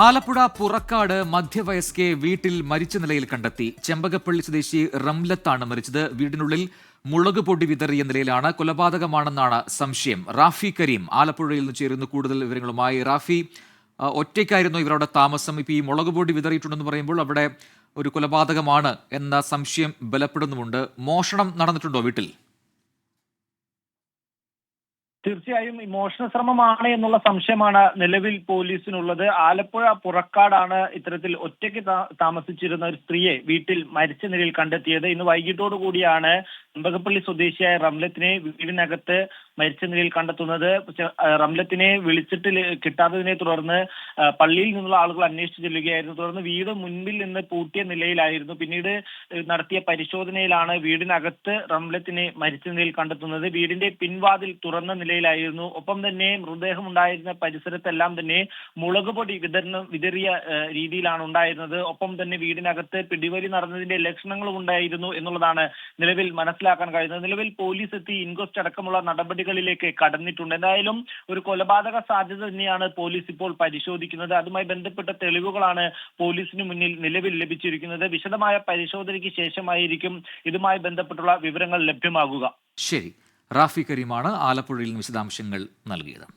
ആലപ്പുഴ പുറക്കാട് മധ്യവയസ്കയെ വീട്ടിൽ മരിച്ച നിലയിൽ കണ്ടെത്തി. ചെമ്പകപ്പള്ളി സ്വദേശി റംലത്താണ് മരിച്ചത്. വീടിനുള്ളിൽ മുളക് പൊടി വിതറിയ നിലയിലാണ്. കൊലപാതകമാണെന്നാണ് സംശയം. റാഫി കരീം ആലപ്പുഴയിൽ നിന്ന് ചേരുന്നു കൂടുതൽ വിവരങ്ങളുമായി. റാഫി, ഒറ്റയ്ക്കായിരുന്നു ഇവരുടെ താമസം. ഇപ്പൊ ഈ മുളക് പൊടി വിതറിയിട്ടുണ്ടെന്ന് പറയുമ്പോൾ അവിടെ ഒരു കൊലപാതകമാണ് എന്ന സംശയം ബലപ്പെടുന്നുമുണ്ട്. മോഷണം നടന്നിട്ടുണ്ടോ വീട്ടിൽ? തീർച്ചയായും മോഷണ ശ്രമമാണ് എന്നുള്ള സംശയമാണ് നിലവിൽ പോലീസിനുള്ളത്. ആലപ്പുഴ പുറക്കാടാണ് ഇത്തരത്തിൽ ഒറ്റയ്ക്ക് താമസിച്ചിരുന്ന ഒരു സ്ത്രീയെ വീട്ടിൽ മരിച്ച നിലയിൽ കണ്ടെത്തിയത്. ഇന്ന് വൈകിട്ടോടു കൂടിയാണ് ചെമ്പകപ്പള്ളി സ്വദേശിയായ റംലത്തിനെ വീടിനകത്ത് മരിച്ച നിലയിൽ കണ്ടെത്തുന്നത്. റംലത്തിനെ വിളിച്ചിട്ട് കിട്ടാത്തതിനെ തുടർന്ന് പള്ളിയിൽ നിന്നുള്ള ആളുകൾ അന്വേഷിച്ചു ചെല്ലുകയായിരുന്നു. തുടർന്ന് വീട് മുൻപിൽ നിന്ന് പൂട്ടിയ നിലയിലായിരുന്നു. പിന്നീട് നടത്തിയ പരിശോധനയിലാണ് വീടിനകത്ത് റംലത്തിനെ മരിച്ച നിലയിൽ കണ്ടെത്തുന്നത്. വീടിന്റെ പിൻവാതിൽ തുറന്ന നിലയിലായിരുന്നു. ഒപ്പം തന്നെ മൃതദേഹം ഉണ്ടായിരുന്ന പരിസരത്തെല്ലാം തന്നെ മുളക് പൊടി വിതറിയ രീതിയിലാണ് ഉണ്ടായിരുന്നത്. ഒപ്പം തന്നെ വീടിനകത്ത് പിടിവലി നടന്നതിന്റെ ലക്ഷണങ്ങളും ഉണ്ടായിരുന്നു എന്നുള്ളതാണ് നിലവിൽ മനസ്സിലാക്കാൻ കഴിയുന്നത്. നിലവിൽ പോലീസ് എത്തി ഇൻക്വസ്റ്റ് അടക്കമുള്ള നടപടികളിലേക്ക് കടന്നിട്ടുണ്ട്. എന്തായാലും ഒരു കൊലപാതക സാധ്യത തന്നെയാണ് പോലീസ് ഇപ്പോൾ പരിശോധിക്കുന്നത്. അതുമായി ബന്ധപ്പെട്ട തെളിവുകളാണ് പോലീസിന് മുന്നിൽ നിലവിൽ ലഭിച്ചിരിക്കുന്നത്. വിശദമായ പരിശോധനയ്ക്ക് ശേഷമായിരിക്കും ഇതുമായി ബന്ധപ്പെട്ടുള്ള വിവരങ്ങൾ ലഭ്യമാകുക. ശരി, റാഫി കരീമാണ് ആലപ്പുഴയിൽ വിശദാംശങ്ങൾ നൽകിയത്.